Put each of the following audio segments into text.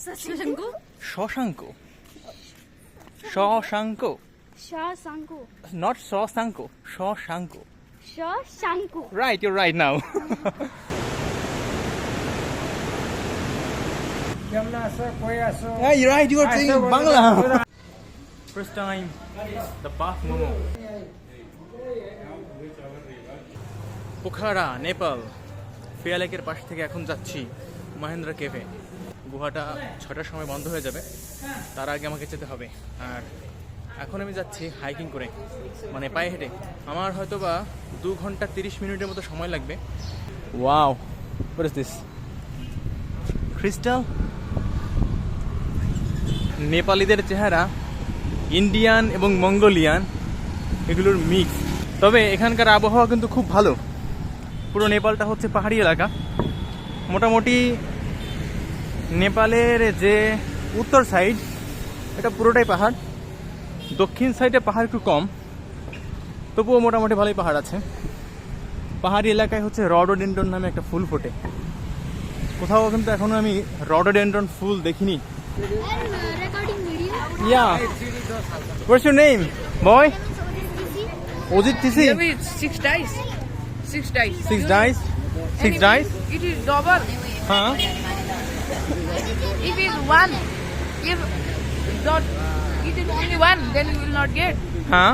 Shashanko? Shawshanko. Shawshanko. Shashanko. Not Shawshanko. Shawshanko. Shashanko. Right, you're right now. Yeah, you're right, you are saying Bangla. First time, the Bath Momo. Pokhara Nepal ফিয়া লেকের পাশ থেকে এখন যাচ্ছি মহেন্দ্রা কেভে। গুহাটা 6টার সময় বন্ধ হয়ে যাবে, তার আগে আমাকে যেতে হবে। আর এখন আমি যাচ্ছি হাইকিং করে, মানে পায়ে হেঁটে। আমার হয়তো বা 2 ঘন্টা 30 মিনিটের মতো সময় লাগবে। Wow, what is this? Crystal. নেপালিদের চেহারা ইন্ডিয়ান এবং মঙ্গোলিয়ান এগুলোর মিক্স। তবে এখানকার আবহাওয়া কিন্তু খুব ভালো। পুরো নেপালটা হচ্ছে পাহাড়ি এলাকা। মোটামুটি নেপালের যে উত্তর সাইড এটা পুরোটাই পাহাড়, দক্ষিণ সাইডে পাহাড় একটু কম, তবুও মোটামুটি ভালোই পাহাড় আছে। পাহাড়ি এলাকায় হচ্ছে রডোডেন্ড্রন নামে একটা ফুল ফোটে। কোথাও কিন্তু এখনো আমি রডোডেন্ড্রন ফুল দেখিনি। Recording video. Yeah. What's your name, boy? Ojit TC? Maybe it's 6 dice. 6 dice. 6 dice? 6 dice? It is double. Huh? If it's 1, if not, it is only 1, then you will not get. Huh?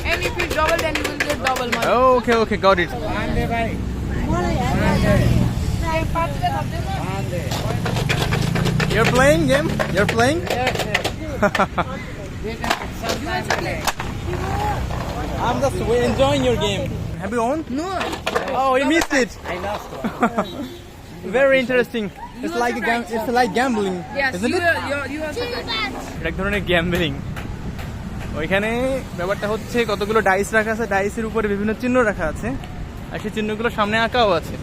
And if it's double, then you will get double money. Oh, okay, got it. You're playing game? You're playing? I'm just enjoying your game. Have you won? No. Oh, you missed it. I lost. Very interesting. It's like it's like gambling, Yes, isn't you it? are এটা এক ধরনের gambling. ওইখানে ব্যাপারটা হচ্ছে কতগুলো dice রাখা আছে, ডাইসের উপরে বিভিন্ন চিহ্ন রাখা আছে, আর সেই চিহ্নগুলো সামনে আঁকাও আছে।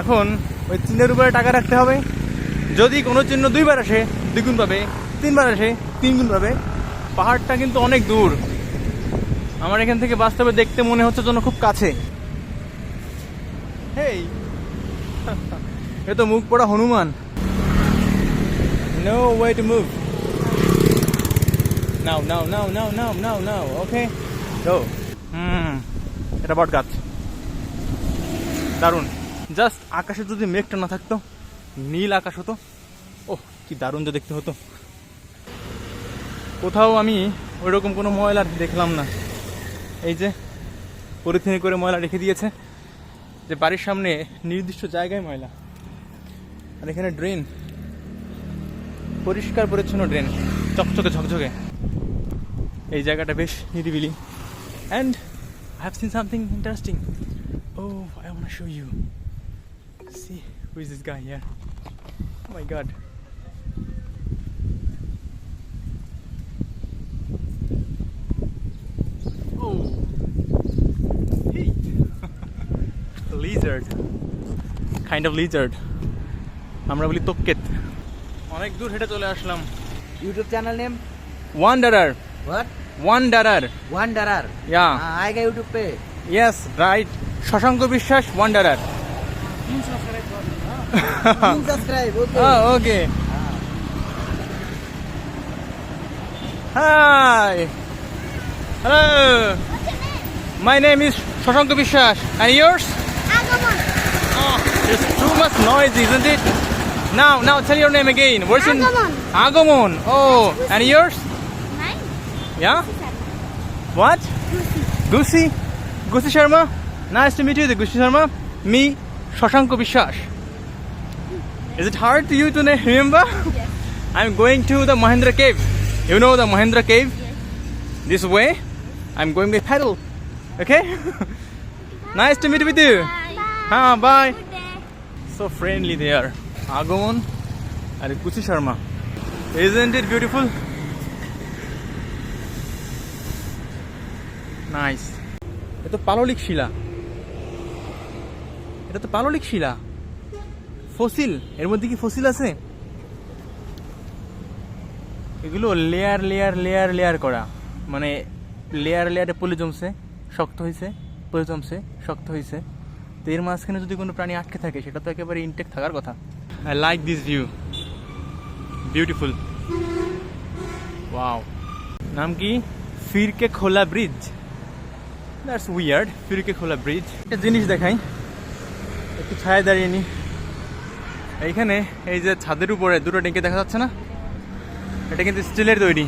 এখন ওই চিহ্নের উপরে টাকা রাখতে হবে। যদি কোনো চিহ্ন 2 বার আসে 2 গুণ পাবে, 3 বার আসে 3 গুণ পাবে। পাহাড়টা কিন্তু অনেক দূর। আমার এখান থেকে বাস্তবে দেখতে মনে হচ্ছে যেন খুব কাছে। হেই, এ তো মুখ পড়া Hanuman. No way to move. Now. Okay, go. এটা বট গাছ, দারুণ। জাস্ট আকাশে যদি মেঘটা না থাকতো, নীল আকাশ হতো, ওহ কি দারুণ যে দেখতে হতো। কোথাও আমি ওইরকম কোনো ময়লা দেখলাম না। এই যে পলিথিনে করে ময়লা রেখে দিয়েছে, যে বাড়ির সামনে নির্দিষ্ট জায়গায় ময়লা। আর এখানে ড্রেন, পরিষ্কার পরিচ্ছন্ন ড্রেন, চকচকে ঝকঝকে। এই জায়গাটা বেশ নিরিবিলি। And I have seen something interesting. Oh, I want to show you. See who is this guy here? Oh my God. Oh, hey. Lizard, kind of lizard. আমরা বলি তোক্কেত। অনেক দূর হেঁটে চলে আসলাম। YouTube channel name? Wanderer. What? Wanderer. Wanderer. Yeah. आएगा YouTube पे. Yes, right. Shashanka বিশ্বাস Wanderer. Subscribe. Okay. Oh, okay. Hi. Hello. My name is Shashanka বিশ্বাস. And yours? Agumon. Oh, it's too much noise, isn't it? Now tell your name again. What's your Agumon. Agumon. Oh, and yours? Mine? Yeah? What? Gusi? Gusi Sharma? Nice to meet you, Gusi Sharma. Me, Shashanko Bishash. Is it hard to you to remember? Yes. I'm going to the Mahendra Cave. You know the Mahendra Cave? Yes. This way. I'm going by paddle. Okay? Nice to meet with you. Bye. Bye. Good day. So friendly they are. Agumon and Gusi Sharma. Isn't it beautiful? Nice. এটা তো পাললিক শিলা। এটা তো পাললিক শিলা। Fossil, এর মধ্যে কি fossil আছে? এগুলো লেয়ার লেয়ার লেয়ার লেয়ার করা, মানে লেয়ার লেয়ারে পলি জমছে, শক্ত হয়েছে, পলি জমছে, শক্ত হয়েছে। তো এর মাঝখানে যদি কোনো প্রাণী আটকে থাকে সেটা তো একেবারে ইনটেক থাকার কথা। I like this view. Beautiful. Wow, নাম কি? ফিরকে খোলা ব্রিজ। দ্যাটস উইয়ার্ড, ফিরকে খোলা ব্রিজ। একটা জিনিস দেখাই, একটু ছায়া দাঁড়িয়ে নি। এইখানে এই যে ছাদের উপরে দুটো ট্যাঙ্কি দেখা যাচ্ছে না, এটা কিন্তু স্টিলের তৈরি।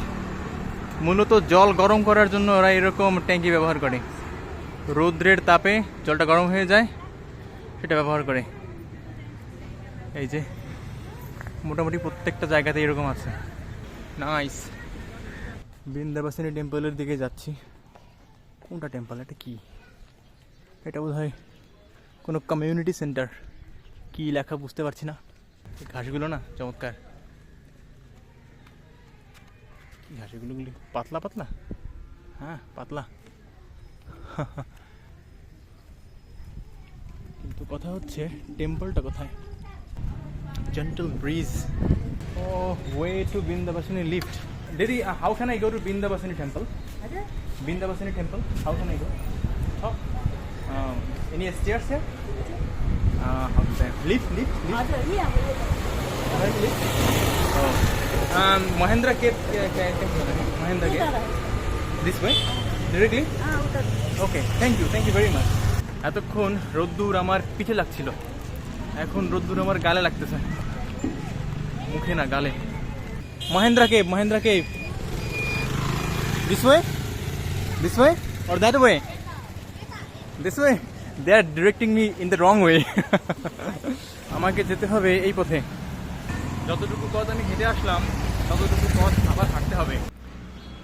মূলত জল গরম করার জন্য ওরা এরকম ট্যাঙ্কি ব্যবহার করে। রৌদ্রের তাপে জলটা গরম হয়ে যায়, সেটা ব্যবহার করে। এই যে মোটামুটি প্রত্যেকটা জায়গাতে এরকম আছে। নাইস। বৃন্দাবাসিনী টেম্পলের দিকে যাচ্ছি। কোনটা টেম্পল? এটা কি? এটা বোধহয় কোনো কমিউনিটি সেন্টার। কি লেখা বুঝতে পারছি না। এই ঘাসগুলো না চমৎকার। কি ঘাস এগুলো? পাতলা পাতলা, হ্যাঁ পাতলা। কিন্তু কথা হচ্ছে টেম্পলটা কোথায়? Gentle bridge. Oh, way to Brindabasini lift. Didi, how can I go to Bindabasini temple? Bindabasini temple, how can I go? Oh, any stairs here? How to say? Lift. Right, lift. Oh, Mahendra Cave temple. Mahendra Cave. This way, directly. Okay, thank you very much. এতক্ষণ রোদ্দুর আমার পিঠে লাগছিল, এখন রোদ্দুর আমার গালে লাগতেছে, মুখে না গালে। Mahendra Cave. This way or that way? This way. They are directing me in the wrong way. আমাকে যেতে হবে এই পথে। যতটুকু পথ আমি হেঁটে আসলাম ততটুকু পথ আবার হাঁটতে হবে।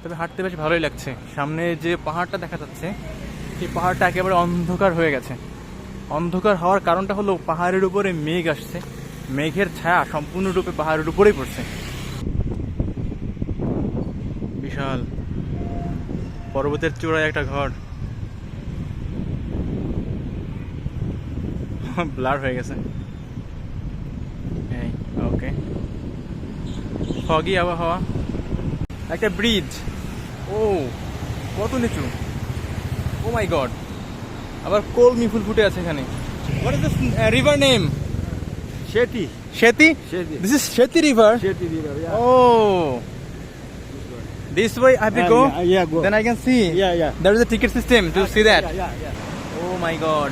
তবে হাঁটতে বেশ ভালোই লাগছে। সামনে যে পাহাড়টা দেখা যাচ্ছে, সেই পাহাড়টা একেবারে অন্ধকার হয়ে গেছে। অন্ধকার হওয়ার কারণটা হলো পাহাড়ের উপরে মেঘ আসছে, মেঘের ছায়া সম্পূর্ণরূপে পাহাড়ের উপরেই পড়ছে। বিশাল পর্বতের চূড়ায় একটা ঘর, ব্লার হয়ে গেছে। এই ওকে, ফগি আবহাওয়া। একটা ব্রিজ, ও কত নিচু, ও মাই গড। আবার কলমি ফুল ফুটে আছে এখানে। What is this river name? Shetty. Shetty? This is Shetty river. Yeah. Oh, this way I have to go? Yeah, go. Then I can see. Yeah. There is a ticket system to see that. Yeah. Oh my god.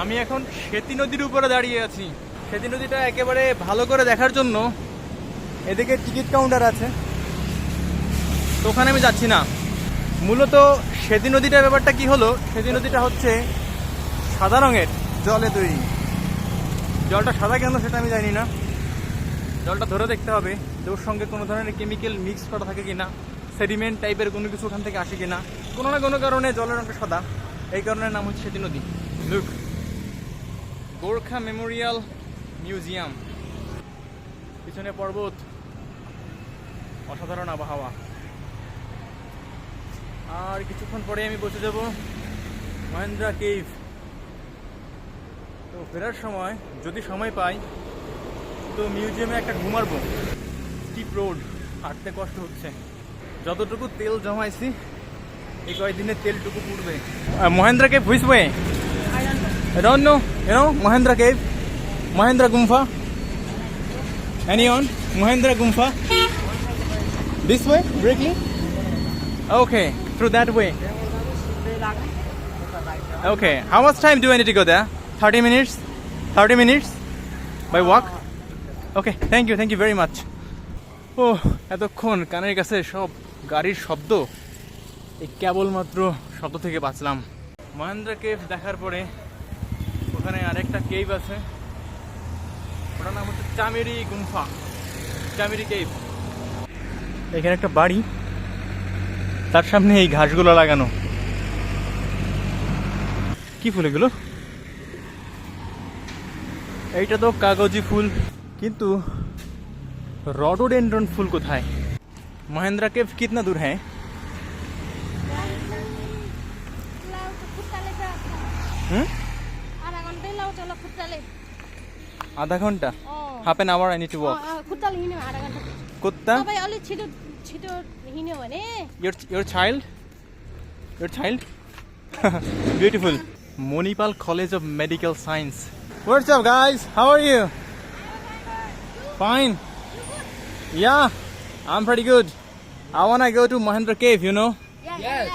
আমি এখন সেতী নদীর উপরে দাঁড়িয়ে আছি। সেতী নদীটা একেবারে ভালো করে দেখার জন্য এদিকে টিকিট কাউন্টার আছে, তো ওখানে আমি যাচ্ছি না। মূলত সেতী নদীটার ব্যাপারটা কি হলো, সেতী নদীটা হচ্ছে সাদা রঙের জলে তৈরি। জলটা সাদা কেন সেটা আমি জানি না, জলটা ধরে দেখতে হবে যে ওর সঙ্গে কোনো ধরনের কেমিক্যাল মিক্স করা থাকে কিনা, সেডিমেন্ট টাইপের কোনো কিছু ওখান থেকে আসে কিনা। কোনো না কোনো কারণে জলের রঙটা সাদা, এই কারণে নাম হচ্ছে সেতী নদী। লুক, গোর্খা মেমোরিয়াল মিউজিয়াম, পিছনে পর্বত, অসাধারণ আবহাওয়া। আর কিছুক্ষণ পরে আমি বসে যাব মহেন্দ্রা কেভ। তো ফেরার সময় যদি সময় পাই তো মিউজিয়ামে একটা ঘুমারবো। স্টিপ রোড, হাঁটতে কষ্ট হচ্ছে। যতটুকু তেল জমাইছি এই কয়েকদিনে তেলটুকু পুড়বে। Mahendra cave which way? I don't know. You know Mahendra Cave, Mahendra Gumpha. Anyone? Mahendra Gumpha. This way, directly. Okay, through that way. Okay, how much time do I need to go there? 30 minutes? 30 minutes? By walk? Okay, thank you very much. Oh, এতক্ষণ কানের কাছে সব গাড়ির শব্দ, এই কেবলমাত্র শব্দ থেকে বাঁচলাম। মহেন্দ্রা কেভ দেখার পরে ওখানে আরেকটা কেভ আছে, ওটার নাম হচ্ছে চামেরি গুম্ফা, চামেরি কেভ। এখানে একটা বাড়ি, তার সামনে এই ঘাসগুলো লাগানো। কি ফুল এগুলো? এইটা তো কাগজি ফুল, কিন্তু রডোডেন্ড্রন ফুল কোথায়? মহেন্দ্রা কেভ কিতনা দূর হ্যাঁ? आधा घंटा? Half an hour I need to walk. कुत्ता? Your child? Your child? Beautiful. Monipal College of Medical Science. What's up, guys? How are you? Fine. Yeah, I'm pretty good. I wanna go to Mahendra Cave, you know. Yes.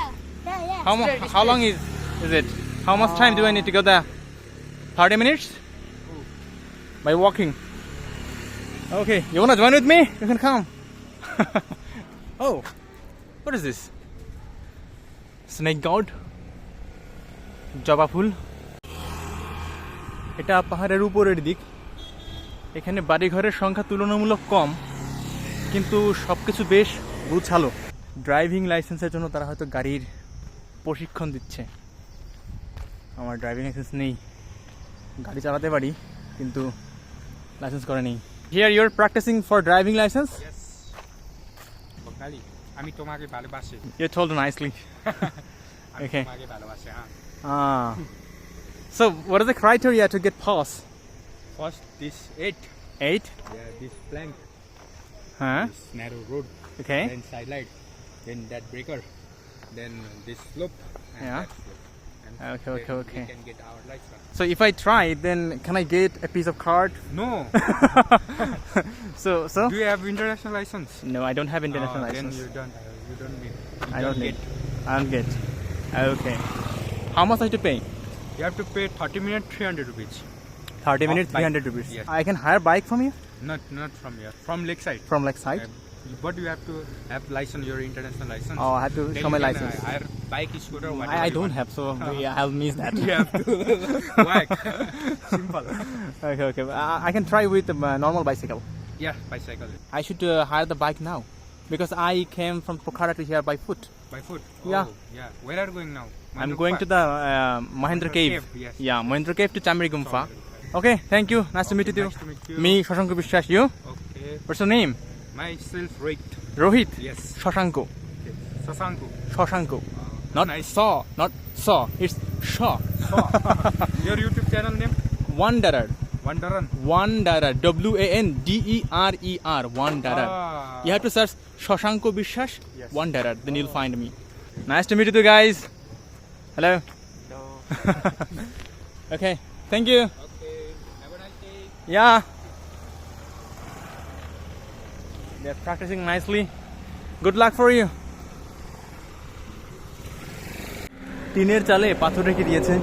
How long is it? How much time do I need to go there? 30 minutes? By walking. Okay, you wanna join with me? You can come. Oh, what is this? Snake gourd? জবা ফুল। এটা পাহাড়ের উপরের দিক। এখানে বাড়িঘরের সংখ্যা তুলনামূলক কম, কিন্তু সবকিছু বেশ গুছালো। ড্রাইভিং লাইসেন্সের জন্য তারা হয়তো গাড়ির প্রশিক্ষণ দিচ্ছে। আমার ড্রাইভিং লাইসেন্স নেই, গাড়ি চালাতে পারি কিন্তু লাইসেন্স করে নেই। Here you are practising for driving licence? বকালি আমি তোমাকে ভালোবাসি। You told nicely. আমি Okay. তোমাকে ভালোবাসি। হ্যাঁ। So what is the criteria to get pass? First this 8. 8? Yeah, this plank, Huh? this narrow road, Okay. then side light, then that breaker, then this slope and Yeah. that slope. And Okay, okay, then okay. We can get our license. So if I try, then can I get a piece of card? No. So Do you have international license? no, I don't have international license. Then you don't need. I don't need. I don't get. Okay. How much I have to pay? You have to pay 30 minutes 300 rupees. 30 minutes, bike. 300 rupees. Yes. I can hire bike from you? Not from here. From Lakeside. From like site? But you have to have license, your international license. Oh, I have to Then show you my can, license. Hire bike, scooter, whatever. I you don't want. have, so yeah, I'll miss that. You have to whack. Simple. Okay. I can try with a normal bicycle. Yeah, bicycle. I should hire the bike now because I came from Pokhara to here by foot. By foot? Yeah. Oh, yeah. Where are you going now? I'm going to the Mahendra Cave. Yes. Yeah, Mahendra Cave to Chamri Gumfa. Okay, thank you. Nice to meet you. Nice to meet you. Me, Shashanko Bishwas. You? Okay. What's your name? Myself, Rick. Rohit. Yes. Shashanko. Sasanku. Shashanko. Not Nice. Saw. Not Saw. It's Shaw. Your YouTube channel name? Wanderer. Wandaran. Wanderer. Wanderer. Wanderer. Ah. You have to search Shashanko Bishwas. Yes. Wanderer. Then you'll find me. Nice to meet you guys. Hello. No. Okay. Thank you. Okay. Have a nice day. Yeah. They're practicing nicely. Good luck for you. টিনের চালে পাথর রেখে দিয়েছে,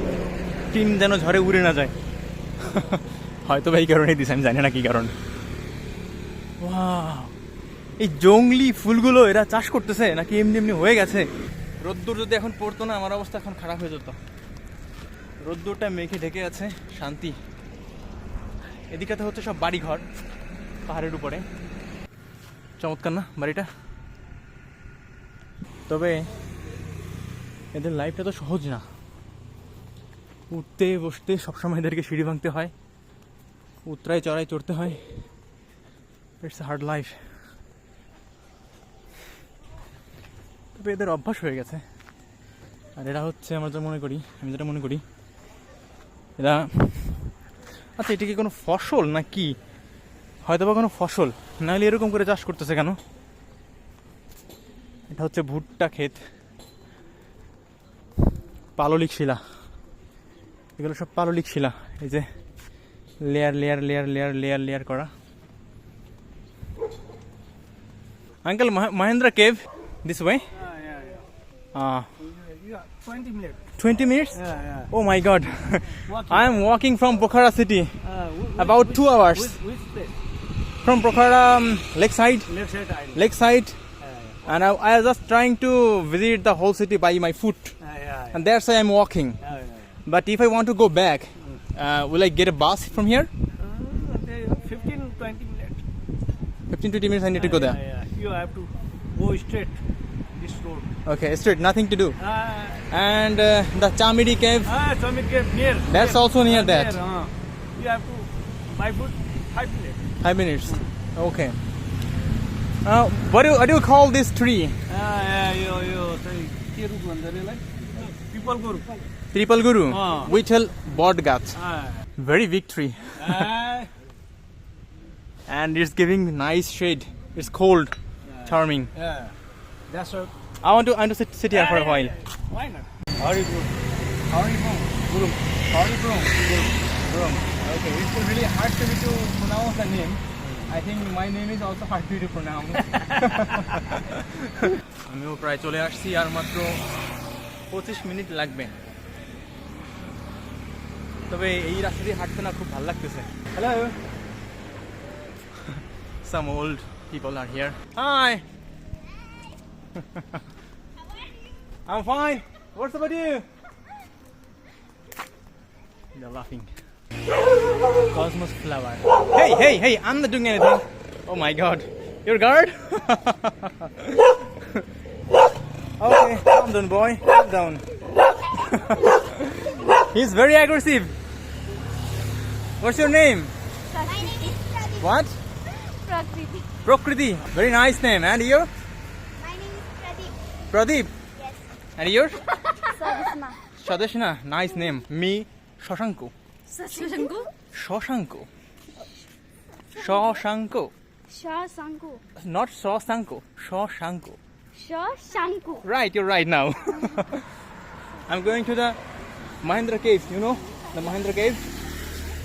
tin যেন ঝড়ে উড়ে না যায়। হয়তো বা এই কারণেই দিয়েছে, আমি জানি না কি কারণ। ওয়াও, এই জংলি ফুলগুলো এরা চাষ করতেছে নাকি এমনি এমনি হয়ে গেছে? রোদ্দুর যদি এখন পড়তো না, আমার অবস্থা এখন খারাপ হয়ে যেত। রোদ্দুরটা মেঘে ঢেকে আছে, শান্তি। এদিকে হচ্ছে সব বাড়ি ঘর পাহাড়ের উপরে। চমৎকার না বাড়িটা? তবে এদের লাইফটা তো সহজ না, উঠতে বসতে সবসময় এদেরকে সিঁড়ি ভাঙতে হয়, উতরায় চড়াই চড়তে হয়। It's hard life. তবে এদের অভ্যাস হয়ে গেছে। আর এরা হচ্ছে আমি যেটা মনে করি এরা, আচ্ছা এটা কি কোনো ফসল না কি? হয়তো বা কোনো ফসল, নাহলে এরকম করে চাষ করতেছে কেন? এটা হচ্ছে ভুট্টা ক্ষেত, পাললিক শিলা, এগুলো সব পাললিক শিলা। এই যে layer layer layer layer layer layer করা। Uncle, Mahendra Cave this way? Yeah. 20 minutes. 20 minutes? Yeah. Oh my god. I am walking from Pokhara city about 2 hours. Which place? From Pokhara Lakeside. Left side island. Lakeside. Yeah. And I was just trying to visit the whole city by my foot, Yeah. and that's why I'm walking. But if I want to go back, will I get a bus from here? 15-20 minutes. 15-20 minutes I need to go there. Yeah. You have to go straight this road. Okay, straight, nothing to do. And the Chamiri Cave, Summit Cave near. That's also near that. You have to by foot 5 minutes. 5 minutes. Okay. What do you call this tree? यो चाहिँ के रुख भन्छ रे यसलाई? पिपलको रुख. Tripal Guru. We tell bod gach. Very big tree. And it's giving nice shade. It's cold, charming. Yeah. That's what I want to sit here for a while. Why not? Haribrum. Haribrum. Brum. Okay, it's really hard for me to pronounce the name. I think my name is also hard for you to pronounce. আমিও প্রায় চলে আসছি, আর মাত্র 25 minute লাগবে। তবে এই রাস্তা দিয়ে হাঁটতে না খুব ভালো লাগতেছে। Hello. Some old people are here. Hi. I'm fine. What's about you? They're laughing. Cosmos flower. Hey, I'm not doing anything. Oh my god. Your guard? Okay, calm down, boy. Calm down. He's very aggressive. What's your name? My name is Pradeep. What? Prakriti. Prokriti. Very nice name. And you? My name is Pradeep. Pradeep. Yes. And yours? Sadhana. Shadashna. Nice name. Me, Shoshanko. Shashanku? Shoshanko. Shoshanko. Shashanku. Not Shoshanko. Shoshanko. Shashanku. Right, you're right now. I'm going to the Mahindra cave. You know the Mahindra cave?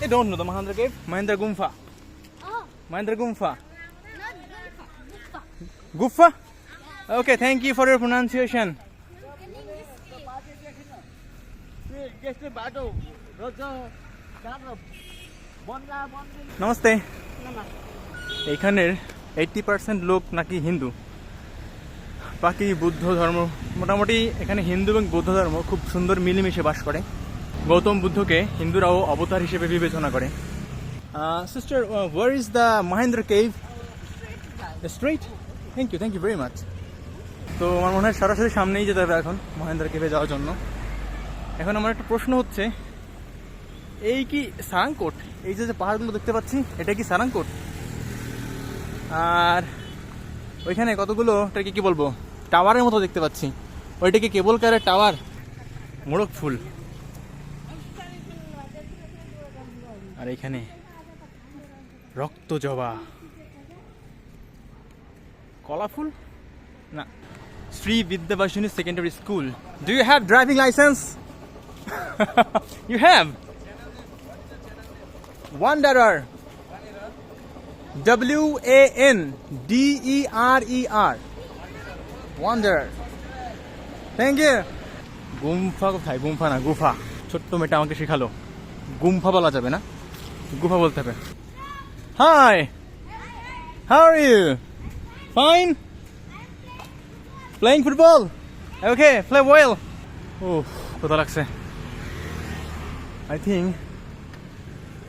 They don't know the Mahindra cave. Mahindra Gumfa. Oh, Mahindra Gumfa. not Gupta. Gufa? Okay, thank you for your pronunciation. Namaste. এখানের 80% লোক নাকি হিন্দু, বাকি বুদ্ধ ধর্ম। মোটামুটি এখানে হিন্দু এবং বৌদ্ধ ধর্ম খুব সুন্দর মিলেমিশে বাস করে। গৌতম বুদ্ধকে হিন্দুরাও অবতার হিসেবে বিবেচনা করে। Sister, where is the Mahendra cave? Straight? Thank you very much. তো আমার মনে হয় সরাসরি সামনেই যেতে হবে এখন মহেন্দ্র কেভে যাওয়ার জন্য। এখন আমার একটা প্রশ্ন হচ্ছে, এই কি সারাংকোট? এই যে পাহাড়গুলো দেখতে পাচ্ছি, এটা কি সারাংকোট? আর ওইখানে কতগুলো, এটাকে কি বলবো, টাওয়ারের মতো দেখতে পাচ্ছি। ওইটাকে কেবল কারের টাওয়ার? মোড়ক ফুল। আর এখানে রক্ত জবা, কলা ফুল না। Shri Bidyabasini secondary school. Do you have driving licence? You have? Wanderer. WANDERER. Wanderer. Thank you. গুম্ফা কোথায়? গুম্ফা না, গুফা। ছোট্ট মেয়েটা আমাকে শেখালো গুম্ফা বলা যাবে না, গুফা বলতে হবে। Hi. How are you? Fine. Playing football? Okay, play well. কোথা লাগছে। আই থিঙ্ক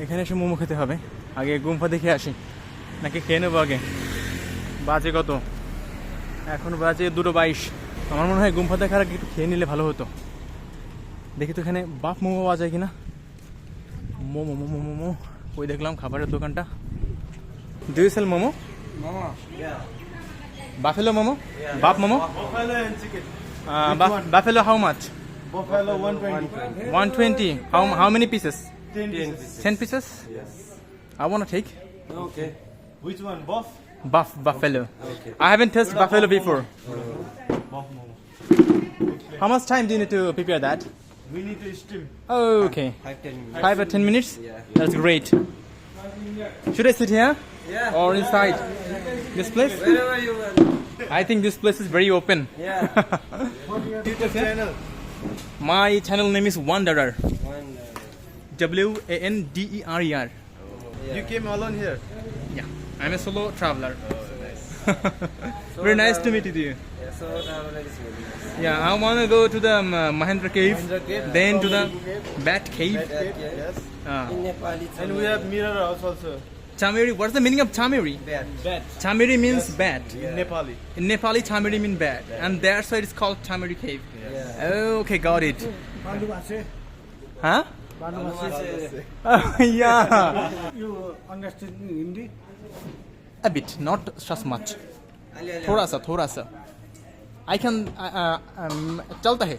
এখানে এসে মোমো খেতে হবে। আগে গুম্ফা দেখে আসি, নাকি খেয়ে নেবো আগে? বাজে কত এখন? বাজে 2:22। আমার মনে হয় গুম্ফা দেখার আগে একটু খেয়ে নিলে ভালো হতো। দেখি তো এখানে বাপ মোমো পাওয়া যায় কিনা। মোমো মোমো মোমো, ওই দেখলাম খাবারের দোকানটা। Do you sell momo? Buffalo momo? Buff momo? Buffalo how much? Buffalo 120. 120. How many pieces? 10 pieces? Yes. I want to take Okay. Which one? Buff? buffalo. Okay. I haven't tasted buffalo before. Buff momo. How much time do you need to prepare that? We need to steam. Oh, okay. 5-10 minutes. 5 or 10 minutes? Yeah. That's great. Should I sit here? Yeah. Or inside? This place? Wherever you want. I think this place is very open. Yeah. YouTube channel. My channel name is Wanderer. One. WANDERER. You came alone here. Yeah, I'm a solo traveler. Very nice to meet you. Yeah, so traveler is very nice. Yeah, I want to go to the Mahindra cave, Mahindra cave, then to the Cave. Bat cave. Yes. In Nepali, it's And we have mirror house also. Chamiri, what's the meaning of Chamiri? bad. Bat. Chamiri means bat. In Nepali. In Nepali, Chamiri means bat. And that's why it's called Chamiri cave. Yeah. Okay, got it. Huh? Yeah. You understand Hindi? A bit, not just much. थोड़ा सा I can चलता है,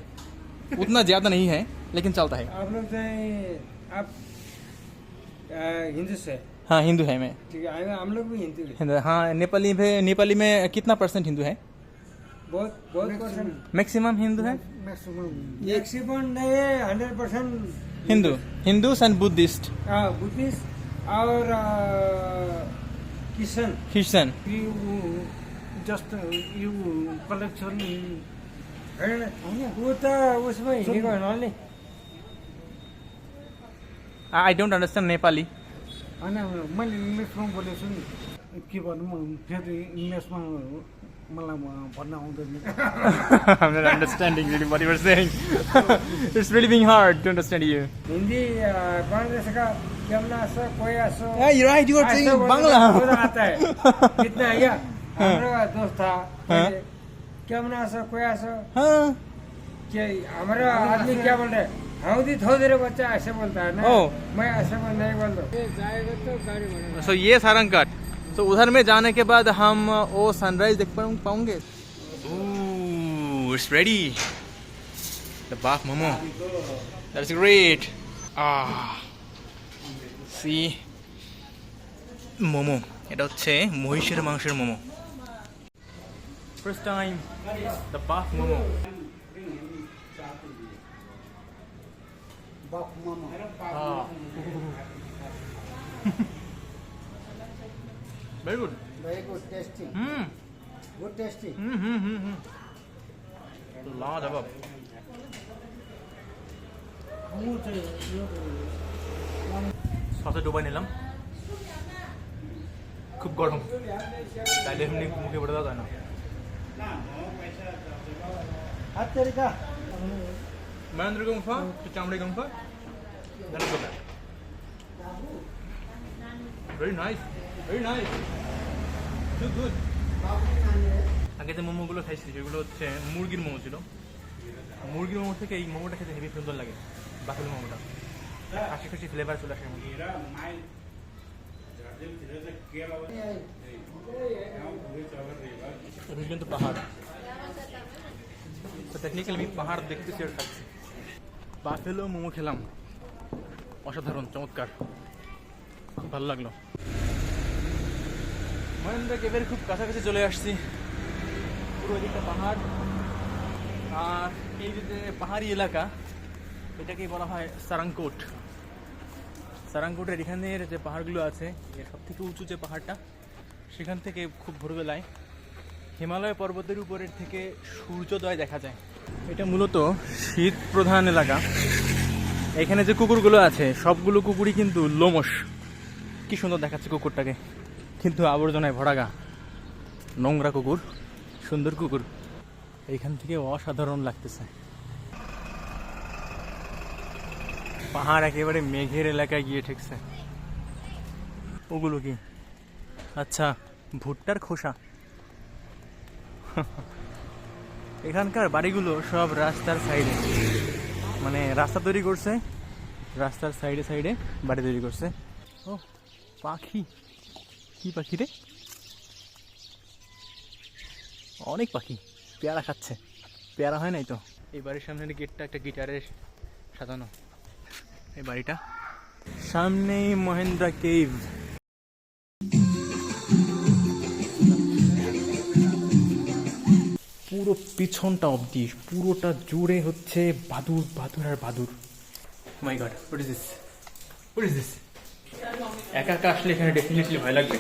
उतना ज़्यादा नहीं है लेकिन चलता है। आप लोग आप हिंदू से? हाँ, हिंदू है मैं। ठीक है, हम लोग भी हिंदू है। हाँ, नेपाली में कितना % हिंदू है? बहुत परसेंट मैक्सिमम हिंदू है मैक्सिमम नहीं है 100% Hindu Hindus and Buddhist Buddhist और Christian You just you collection. वो तो उसमें हिँडेको हुनाले आई डोंट अंडरस्टैंड नेपाली होइन मैले इङ्ग्लिसमा बोलेको छु नि के भनौँ फेरि इङ्ग्लिसमा मलाई भन्न आउँदैन I'm not understanding really what you were saying. It's really being hard to understand you. Hindi Bangladesh का केमना सो कोई आसो Yeah, you're right. You are saying ऐसा Bangla. बोलना आता है कितना है क्या हमारा दोस्त था हाँ। केमना सो कोई आसो हाँ. कि हमारा आदमी क्या बोल रहा है हाउदी थोड़े देर बच्चा ऐसे बोलता है ना ओ। मैं ऐसे नहीं बोल रहा जाएगा तो गाड़ी बना So ये सारंगघाट. So उधर में जाने के बाद हम वो सनराइज देख पाएंगे. Ooh, it's ready. The Baf Momo. That's great. Ah. See. Momo এটা হচ্ছে মহিষের মাংসের momo first time the buff momo very good very good tasty hmm good tasty hmm hmm hmm hmm লাজবাব সসে ডুবাই নিলাম খুব গরম তাইলে এমনি মুখে পড়ে দেওয়া যায় না हाथ तरीका महेंद्र गुम्फा तो चामड़े गुम्फा वेरी नाइस गुड আগে যে মোমোগুলো খাইছি যেগুলো হচ্ছে মুরগির মোমো ছিল মুরগির মোমো থেকে এই মোমোটা খেতে হেভি সুন্দর লাগে বাকি মোমোটা কাশি কাশি ফ্লেভার চলে আসে এগুলো কিন্তু পাহাড় তো টেকনিক্যালি আমি পাহাড় দেখতেছি আর খাচ্ছি বাফেলো মোমো খেলাম অসাধারণ চমৎকার খুব ভালো লাগলো মহেন্দ্র কেভের খুব কাছাকাছি চলে আসছি পুরো এদিকটা পাহাড় আর এই যে পাহাড়ি এলাকা এটাকেই বলা হয় সারাংকোট সারাংকোটের এখানের যে পাহাড়গুলো আছে এর সব থেকে উঁচু যে পাহাড়টা সেখান থেকে খুব ভোরবেলায় হিমালয় পর্বতের উপরের থেকে সূর্যোদয় দেখা যায় এটা মূলত শীত প্রধান এলাকা এখানে যে কুকুরগুলো আছে সবগুলো কুকুরই কিন্তু লোমশ কি সুন্দর দেখাচ্ছে কুকুরটাকে কিন্তু আবর্জনায় ভরা গা নোংরা কুকুর সুন্দর কুকুর এইখান থেকে অসাধারণ লাগতেছে পাহাড় একেবারে মেঘের এলাকায় গিয়ে ঠেকছে ওগুলো কি আচ্ছা ভুট্টার খোসা এখানকার বাড়িগুলো সব রাস্তার সাইডে মানে রাস্তা তৈরি করছে রাস্তার সাইডে সাইডে বাড়ি তৈরি করছে ও পাখি কি পাখি রে অনেক পাখি পেয়ারা খাচ্ছে পেয়ারা হয় নাই তো এই বাড়ির সামনের গেটটা একটা গিটারের সাজানো এই বাড়িটা সামনেই মহেন্দ্রা কেভ পুরো পিছনটা অবধি পুরোটা জুড়ে হচ্ছে বাদুর বাদুর আর বাদুর মাই গড হোয়াট ইজ দিস একা একা আসলে এখানে ডেফিনেটলি ভয় লাগবে